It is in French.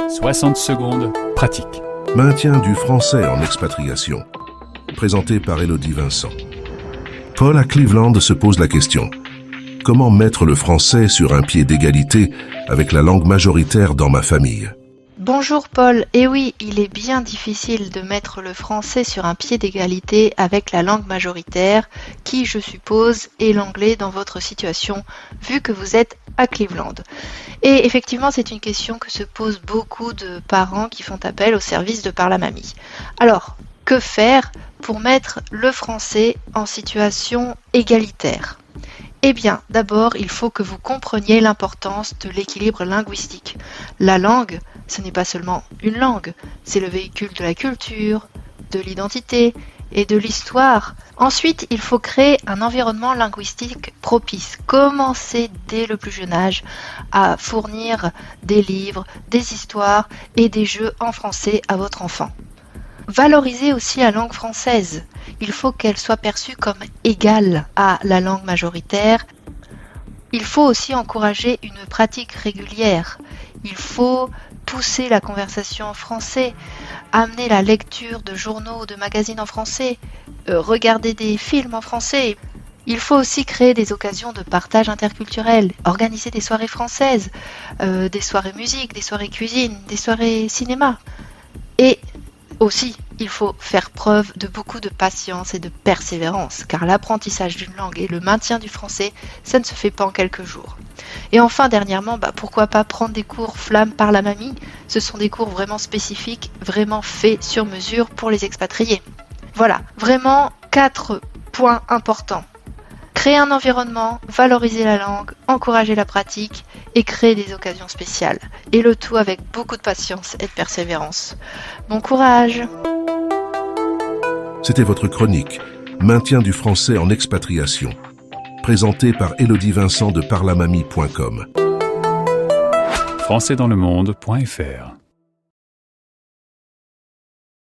60 secondes, pratique. Maintien du français en expatriation. Présenté par Élodie Vincent. Paul à Cleveland se pose la question. Comment mettre le français sur un pied d'égalité avec la langue majoritaire dans ma famille ? Bonjour Paul, et oui, il est bien difficile de mettre le français sur un pied d'égalité avec la langue majoritaire, qui, je suppose, est l'anglais dans votre situation, vu que vous êtes à Cleveland. Et effectivement, c'est une question que se posent beaucoup de parents qui font appel au service de Par la Mamie. Alors, que faire pour mettre le français en situation égalitaire ? Eh bien, d'abord, il faut que vous compreniez l'importance de l'équilibre linguistique. La langue, ce n'est pas seulement une langue, c'est le véhicule de la culture, de l'identité et de l'histoire. Ensuite, il faut créer un environnement linguistique propice. Commencez dès le plus jeune âge à fournir des livres, des histoires et des jeux en français à votre enfant. Valorisez aussi la langue française. Il faut qu'elle soit perçue comme égale à la langue majoritaire. Il faut aussi encourager une pratique régulière. Il faut pousser la conversation en français, amener la lecture de journaux ou de magazines en français, regarder des films en français. Il faut aussi créer des occasions de partage interculturel, organiser des soirées françaises, des soirées musique, des soirées cuisine, des soirées cinéma. Et aussi, il faut faire preuve de beaucoup de patience et de persévérance, car l'apprentissage d'une langue et le maintien du français, ça ne se fait pas en quelques jours. Et enfin, dernièrement, pourquoi pas prendre des cours Flamme par la Mamie ? Ce sont des cours vraiment spécifiques, vraiment faits sur mesure pour les expatriés. Voilà, vraiment 4 points importants. Créer un environnement, valoriser la langue, encourager la pratique et créer des occasions spéciales. Et le tout avec beaucoup de patience et de persévérance. Bon courage! C'était votre chronique « Maintien du français en expatriation » présentée par Élodie Vincent de parlamamie.com. françaisdanslemonde.fr